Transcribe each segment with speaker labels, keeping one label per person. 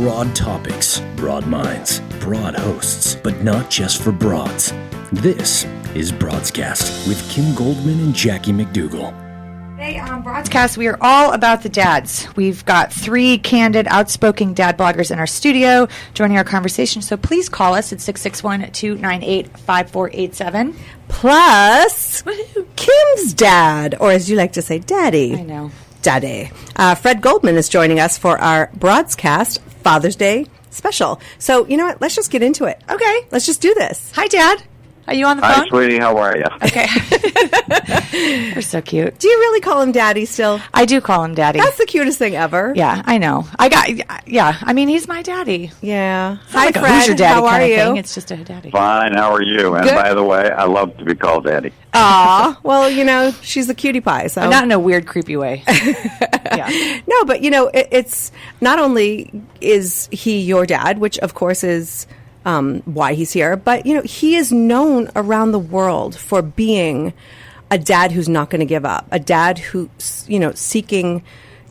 Speaker 1: Broad topics, broad minds, broad hosts, but not just for broads. This is Broadscast with Kim Goldman and Jackie McDougall.
Speaker 2: Today on Broadscast, we are all about the dads. We've got 3 candid, outspoken dad bloggers in our studio joining our conversation. So please call us at 661-298-5487.
Speaker 3: Plus, Kim's dad, or as you like to say, Daddy.
Speaker 2: I know.
Speaker 3: Daddy. Fred Goldman is joining us for our Broadscast Father's Day special. So, you know what? Let's just get into it.
Speaker 2: Okay.
Speaker 3: Let's just do this.
Speaker 2: Hi, Dad. Are you on the phone?
Speaker 4: Hi, sweetie. How are you?
Speaker 2: Okay. We're so cute.
Speaker 3: Do you really call him Daddy still?
Speaker 2: I do call him Daddy.
Speaker 3: That's the cutest thing ever.
Speaker 2: Yeah, I know. I mean, he's my daddy.
Speaker 3: Yeah.
Speaker 2: Hi,
Speaker 3: Hi,
Speaker 2: Fred.
Speaker 3: Fred.
Speaker 2: Who's your daddy
Speaker 3: How are
Speaker 2: kind of
Speaker 3: you?
Speaker 2: thing. It's just a daddy.
Speaker 4: Fine. How are you? And
Speaker 2: Good.
Speaker 4: by the way, I love to be called Daddy.
Speaker 3: Aw. Well, you know, she's a cutie pie. So
Speaker 2: Not in a weird, creepy way. Yeah.
Speaker 3: No, but, you know, it's not only is he your dad, which, of course, is why he's here, but, you know, he is known around the world for being a dad who's not going to give up, a dad who's, you know, seeking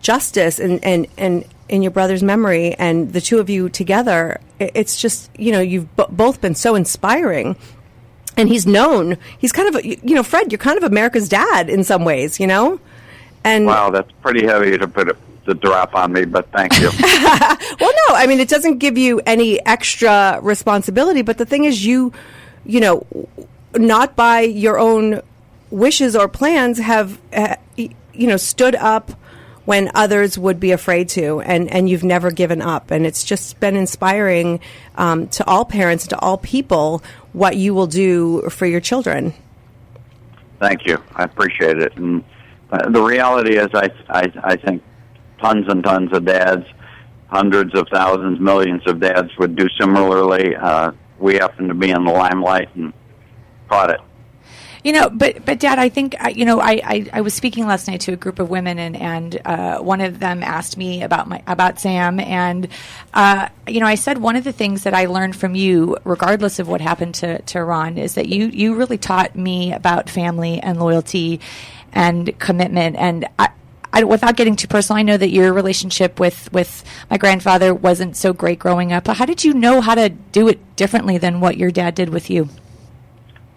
Speaker 3: justice and in your brother's memory, and the two of you together, it's just, you know, you've both been so inspiring. And he's kind of, you know, Fred, you're kind of America's dad in some ways, you know? And
Speaker 4: Wow, that's pretty heavy to drop on me, but thank you.
Speaker 3: well, no, I mean, it doesn't give you any extra responsibility, but the thing is you know, not by your own wishes or plans have, you know, stood up when others would be afraid to, and you've never given up. And it's just been inspiring to all parents, to all people, what you will do for your children.
Speaker 4: Thank you. I appreciate it. And the reality is I think tons and tons of dads, hundreds of thousands, millions of dads would do similarly. We happen to be in the limelight and caught it.
Speaker 2: You know, but Dad, I think, you know, I was speaking last night to a group of women, and one of them asked me about Sam, and you know, I said one of the things that I learned from you, regardless of what happened to Ron, is that you really taught me about family and loyalty and commitment. And I, without getting too personal, I know that your relationship with my grandfather wasn't so great growing up. How did you know how to do it differently than what your dad did with you?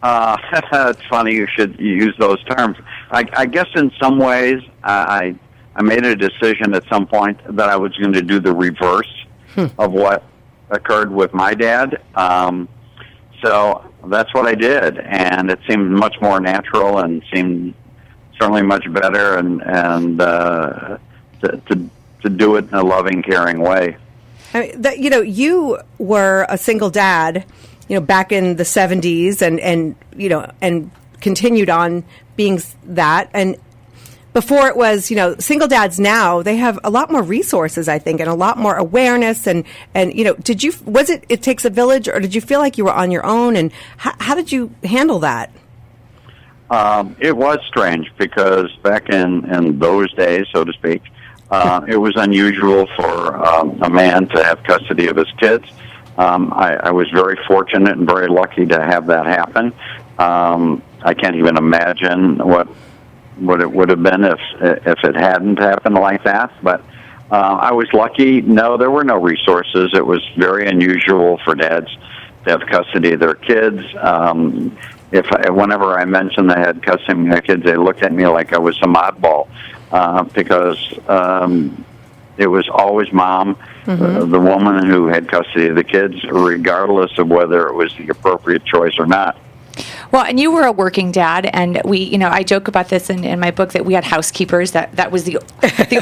Speaker 4: It's funny you should use those terms. I guess in some ways I made a decision at some point that I was going to do the reverse of what occurred with my dad. So that's what I did, and it seemed much more natural and seemed certainly much better, and to do it in a loving, caring way.
Speaker 3: I mean, you know, you were a single dad, you know, back in the 70s, and you know, and continued on being that. And before it was, you know, single dads now, they have a lot more resources, I think, and a lot more awareness. And you know, was it takes a village, or did you feel like you were on your own? And how did you handle that?
Speaker 4: It was strange because back in those days, so to speak, it was unusual for a man to have custody of his kids. I was very fortunate and very lucky to have that happen. I can't even imagine what it would have been if it hadn't happened like that. But I was lucky. No, there were no resources. It was very unusual for dads to have custody of their kids. Whenever I mentioned they had custody of their kids, they looked at me like I was some oddball because it was always mom, the woman who had custody of the kids, regardless of whether it was the appropriate choice or not.
Speaker 2: Well, and you were a working dad, and you know, I joke about this in my book that we had housekeepers. That was the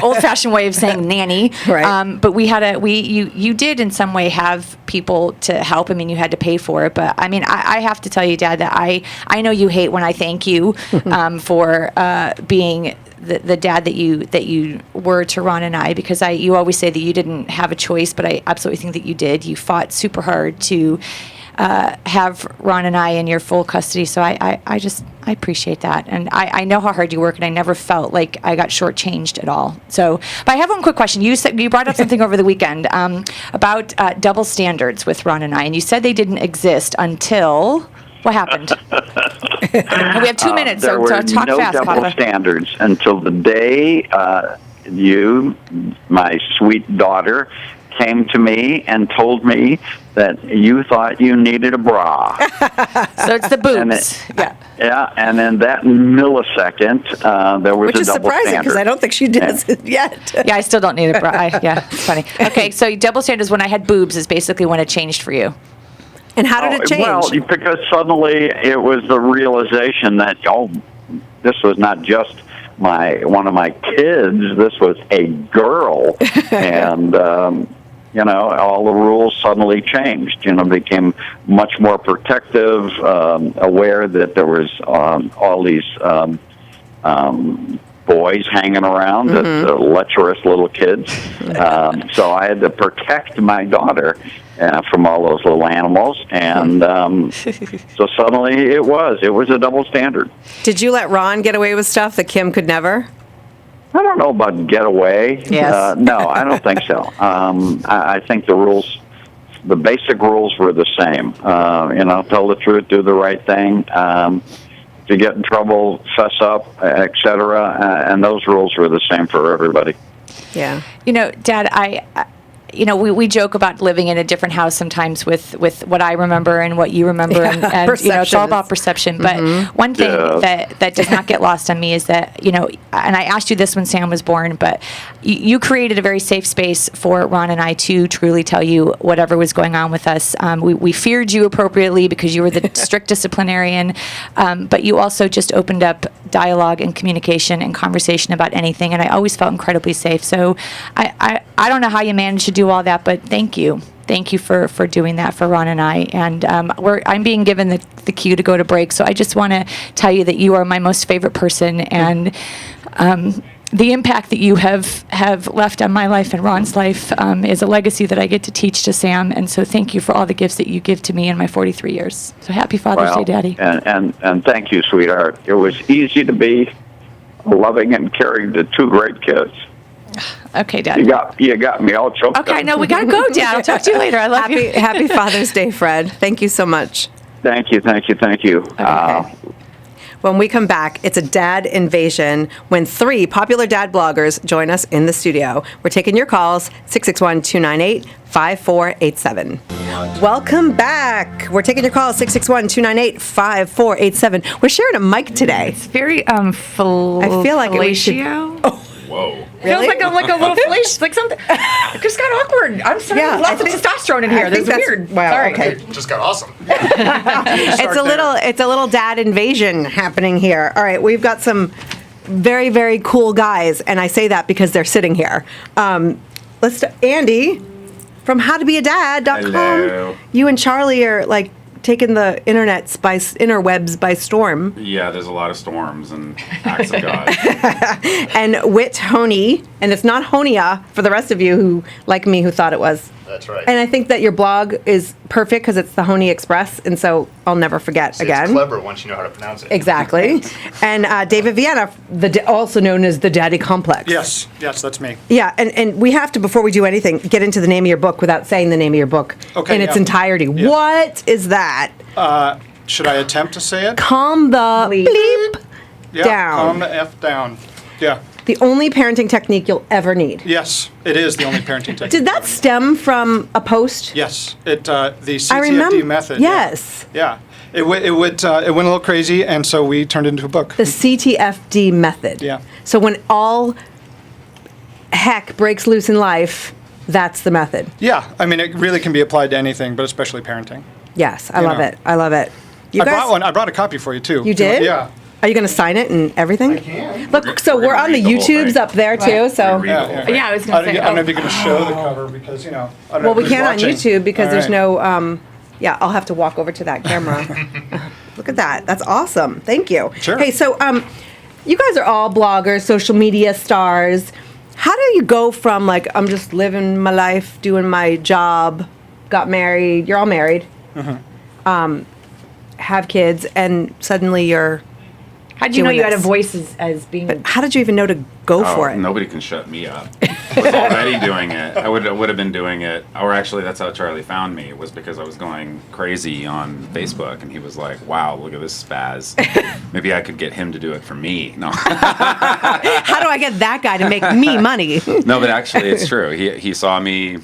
Speaker 2: old-fashioned way of saying nanny.
Speaker 3: Right.
Speaker 2: But you did in some way have people to help. I mean, you had to pay for it. But I mean, I have to tell you, Dad, that I know you hate when I thank you for being the dad that you were to Ron and I, because you always say that you didn't have a choice, but I absolutely think that you did. You fought super hard to have Ron and I in your full custody. So I appreciate that. And I know how hard you work, and I never felt like I got shortchanged at all. So, but I have one quick question. You said you brought up something over the weekend about double standards with Ron and I, and you said they didn't exist until what happened? And we have 2 minutes, so talk
Speaker 4: no
Speaker 2: fast,
Speaker 4: double
Speaker 2: Papa.
Speaker 4: standards until the day you, my sweet daughter, came to me and told me that you thought you needed a bra.
Speaker 2: So it's the
Speaker 4: And
Speaker 2: boobs.
Speaker 4: it- Yeah, and in that millisecond, there was
Speaker 3: Which
Speaker 4: a
Speaker 3: is
Speaker 4: double
Speaker 3: surprising
Speaker 4: standard.
Speaker 3: because I don't think she does it yet.
Speaker 2: Yeah, I still don't need a bra. Yeah, it's funny. Okay, so double standards when I had boobs is basically when it changed for you.
Speaker 3: And how did it change?
Speaker 4: Well, because suddenly it was the realization that, this was not just one of my kids, this was a girl. And, all the rules suddenly changed, became much more protective, aware that there was all these boys hanging around, lecherous little kids. So I had to protect my daughter from all those little animals, and so suddenly it was a double standard.
Speaker 3: Did you let Ron get away with stuff that Kim could never?
Speaker 4: I don't know about get away.
Speaker 2: Yes.
Speaker 4: No, I don't think so. I think the basic rules were the same. Tell the truth, do the right thing. If you get in trouble, fess up, etc. And those rules were the same for everybody.
Speaker 3: Yeah.
Speaker 2: Dad, we joke about living in a different house sometimes with what I remember and what you remember, and it's all about perception. But one thing that does not get lost on me is that, and I asked you this when Sam was born, but you created a very safe space for Ron and I to truly tell you whatever was going on with us. We feared you appropriately because you were the strict disciplinarian, but you also just opened up dialogue and communication and conversation about anything, and I always felt incredibly safe. So I don't know how you managed to do all that, but thank you for doing that for Ron and I. And I'm being given the cue to go to break, so I just want to tell you that you are my most favorite person, and the impact that you have left on my life and Ron's life is a legacy that I get to teach to Sam. And so thank you for all the gifts that you give to me in my 43 years. So happy Father's Day, Daddy.
Speaker 4: And thank you, sweetheart. It was easy to be loving and caring to two great kids.
Speaker 2: Okay, Dad.
Speaker 4: You got me all choked up.
Speaker 2: Okay, no, we gotta go, Dad. I'll talk to you later. I love you.
Speaker 3: Happy Father's Day, Fred. Thank you so much.
Speaker 4: Thank you.
Speaker 3: Okay. When we come back, it's a dad invasion when 3 popular dad bloggers join us in the studio. We're taking your calls, 661-298-5487. Welcome back. We're taking your calls, 661-298-5487. We're sharing a mic today.
Speaker 2: It's very
Speaker 3: I feel like we should...
Speaker 5: Whoa.
Speaker 2: Feels like a little flash, like something. It just got awkward. I'm sorry.
Speaker 3: Yeah,
Speaker 2: Lots of testosterone in here. That's weird.
Speaker 3: Wow.
Speaker 2: Sorry.
Speaker 3: Okay.
Speaker 5: It just got awesome.
Speaker 3: It's a little dad invasion happening here. All right, we've got some very, very cool guys, and I say that because they're sitting here. Andy from howtobeadad.com.
Speaker 5: Hello.
Speaker 3: You and Charlie are like taking the interwebs by storm.
Speaker 5: Yeah, there's a lot of storms and acts of God.
Speaker 3: And Wit Honey, and it's not Honia for the rest of you who, like me, who thought it was.
Speaker 5: That's right.
Speaker 3: And I think that your blog is perfect because it's the Honey Express, and so I'll never forget again.
Speaker 5: It's clever once you know how to pronounce it.
Speaker 3: Exactly. And David Vienna, also known as the Daddy Complex.
Speaker 6: Yes, that's me.
Speaker 3: Yeah, and we have to, before we do anything, get into the name of your book without saying the name of your book in its entirety.
Speaker 6: Yeah.
Speaker 3: What is that?
Speaker 6: Should I attempt to say it?
Speaker 3: Calm the bleep
Speaker 6: Yeah,
Speaker 3: down.
Speaker 6: calm the F down. Yeah.
Speaker 3: The only parenting technique you'll ever need.
Speaker 6: Yes, it is the only parenting technique.
Speaker 3: Did that stem from a post?
Speaker 6: Yes, the CTFD
Speaker 3: I remember.
Speaker 6: method.
Speaker 3: Yes.
Speaker 6: Yeah. It went a little crazy, and so we turned it into a book.
Speaker 3: The CTFD method.
Speaker 6: Yeah.
Speaker 3: So when all heck breaks loose in life, that's the method.
Speaker 6: Yeah, I mean, it really can be applied to anything, but especially parenting.
Speaker 3: Yes, I
Speaker 6: You
Speaker 3: love
Speaker 6: know.
Speaker 3: it. I love it.
Speaker 6: I brought a copy for you, too.
Speaker 3: You did?
Speaker 6: Yeah.
Speaker 3: Are you going to sign it and everything?
Speaker 6: I can.
Speaker 3: Look, so we're on the
Speaker 5: read the whole
Speaker 3: YouTubes
Speaker 5: thing.
Speaker 3: up there too. So,
Speaker 5: Read the whole thing.
Speaker 2: Yeah, I was
Speaker 6: I
Speaker 2: going to
Speaker 6: don't
Speaker 2: say.
Speaker 6: know if you're going to show the cover because, I don't know
Speaker 3: well, we
Speaker 6: who's
Speaker 3: can't on
Speaker 6: watching.
Speaker 3: YouTube because
Speaker 6: All
Speaker 3: there's
Speaker 6: right.
Speaker 3: no. Yeah, I'll have to walk over to that camera. Look at that. That's awesome. Thank you.
Speaker 6: Sure.
Speaker 3: Hey, so you guys are all bloggers, social media stars. How do you go from like I'm just living my life, doing my job, got married? You're all married.
Speaker 6: Mm-hmm.
Speaker 3: Have kids, and suddenly you're.
Speaker 2: How'd you know
Speaker 3: doing
Speaker 2: you had a
Speaker 3: this.
Speaker 2: voice as being.
Speaker 3: But how did you even know to go for it?
Speaker 5: Nobody can shut me up. I was already doing it. I would have been doing it. Or actually, that's how Charlie found me, was because I was going crazy on Facebook, and he was like, wow, look at this spaz. Maybe I could get him to do it for me. No.
Speaker 3: How do I get that guy to make me money?
Speaker 5: No, but actually, it's true. He saw me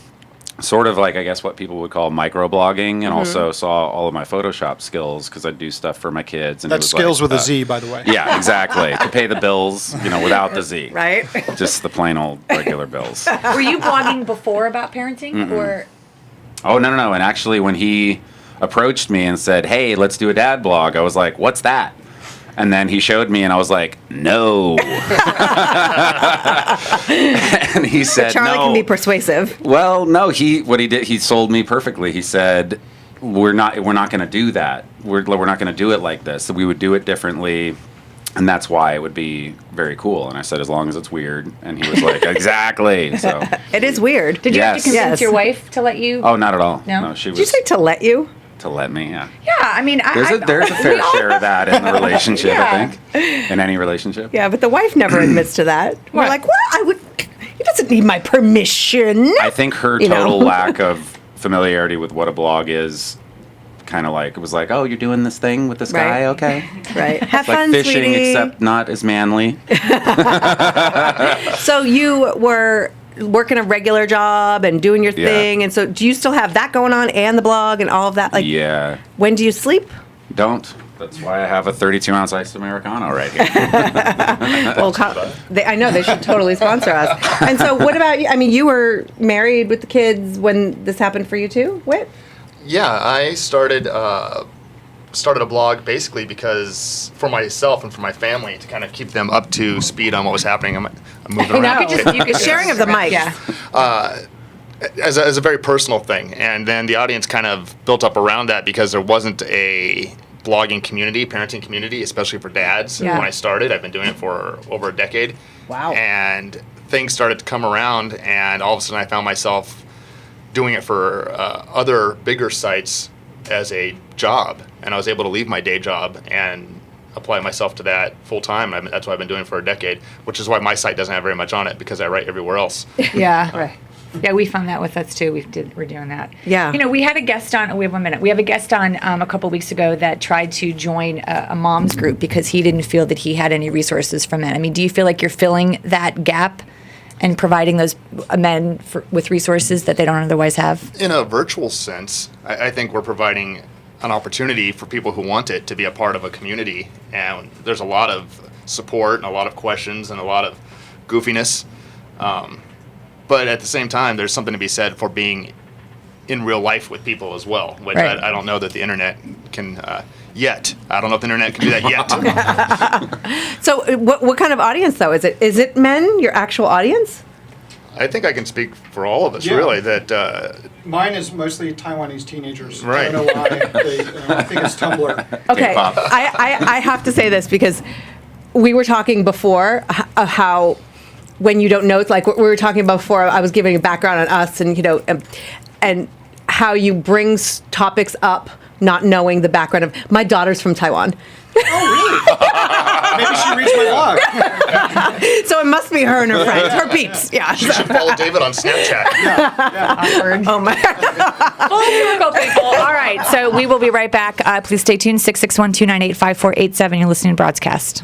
Speaker 5: sort of like, I guess, what people would call microblogging, and also saw all of my Photoshop skills because I do stuff for my kids. And it
Speaker 6: That's
Speaker 5: was
Speaker 6: skills
Speaker 5: like,
Speaker 6: with a Z, by the way.
Speaker 5: Yeah, exactly. To pay the bills, without the Z.
Speaker 3: Right?
Speaker 5: Just the plain old regular bills.
Speaker 2: Were you blogging before about parenting, or?
Speaker 5: Oh, no. And actually, when he approached me and said, "Hey, let's do a dad blog," I was like, "What's that?" And then he showed me, and I was like, "No." And he said,
Speaker 3: Charlie
Speaker 5: "No."
Speaker 3: can be persuasive.
Speaker 5: Well, no. What he did, he sold me perfectly. He said, "We're not going to do that. We're not going to do it like this. So we would do it differently." And that's why it would be very cool. And I said, as long as it's weird. And he was like, exactly. So
Speaker 3: It is weird.
Speaker 2: Did you have to
Speaker 5: Yes.
Speaker 2: convince
Speaker 3: Yes.
Speaker 2: your wife to let you?
Speaker 5: oh, not at all.
Speaker 2: No?
Speaker 5: She
Speaker 3: Did you
Speaker 5: was
Speaker 3: say to let you?
Speaker 5: to let me. Yeah.
Speaker 2: Yeah, I mean,
Speaker 5: There's a fair share of that in the relationship.
Speaker 2: Yeah.
Speaker 5: I think in any relationship.
Speaker 3: Yeah, but the wife never admits to that. We're
Speaker 2: Right.
Speaker 3: like, what? He doesn't need my permission.
Speaker 5: I think her
Speaker 3: You know?
Speaker 5: total lack of familiarity with what a blog is, kind of like, it was like, oh, you're doing this thing with this guy,
Speaker 3: Right.
Speaker 5: okay.
Speaker 3: Right. Have
Speaker 5: Like
Speaker 3: fun,
Speaker 5: fishing,
Speaker 3: sweetie.
Speaker 5: except not as manly.
Speaker 3: So you were working a regular job and doing your
Speaker 5: Yeah.
Speaker 3: thing, and so do you still have that going on and the blog and all of that? Like,
Speaker 5: Yeah.
Speaker 3: when do you sleep?
Speaker 5: Don't. That's why I have a 32-ounce iced Americano right here.
Speaker 3: Well, I know they should totally sponsor us. And so, what about you? I mean, you were married with the kids when this happened for you too, Whit?
Speaker 7: Yeah, I started a blog basically because for myself and for my family to kind of keep them up to speed on what was happening. I'm moving around.
Speaker 2: You could
Speaker 3: Sharing of the mic.
Speaker 2: Yeah.
Speaker 7: As a very personal thing, and then the audience kind of built up around that because there wasn't a blogging community, parenting community, especially for dads.
Speaker 2: Yeah.
Speaker 7: When I started, I've been doing it for over a decade.
Speaker 3: Wow.
Speaker 7: And things started to come around, and all of a sudden I found myself doing it for other bigger sites as a job, and I was able to leave my day job and apply myself to that full time. That's what I've been doing for a decade, which is why my site doesn't have very much on it because I write everywhere else.
Speaker 2: Yeah. Right. Yeah, we found that with us too. We're doing that.
Speaker 3: Yeah.
Speaker 2: We had a guest on. We have 1 minute. We have a guest on a couple weeks ago that tried to join a mom's group because he didn't feel that he had any resources from men. I mean, do you feel like you're filling that gap and providing those men with resources that they don't otherwise have?
Speaker 7: In a virtual sense, I think we're providing an opportunity for people who want it to be a part of a community. And there's a lot of support and a lot of questions and a lot of goofiness. But at the same time, there's something to be said for being in real life with people as well, which
Speaker 2: Right.
Speaker 7: I don't know that the internet can yet. I don't know if the internet can do that yet.
Speaker 3: So, what kind of audience though? Is it men? Your actual audience?
Speaker 7: I think I can speak for all of us,
Speaker 6: Yeah.
Speaker 7: really, that
Speaker 6: Mine is mostly Taiwanese teenagers.
Speaker 7: Right.
Speaker 6: I don't know why. I think it's Tumblr.
Speaker 3: Okay,
Speaker 5: K-pop.
Speaker 3: I have to say this because we were talking before of how when you don't know, it's like we were talking about before. I was giving a background on us, and and how you bring topics up, not knowing the background of. My daughter's from Taiwan,
Speaker 6: Maybe she reads my blog.
Speaker 3: so it must be her and her friends, her peeps. Yeah.
Speaker 7: you should follow David on Snapchat.
Speaker 2: Awkward.
Speaker 3: Oh my.
Speaker 2: Full circle, people. All right. So we will be right back. Please stay tuned. 661-298-5487. You're listening to Broadscast.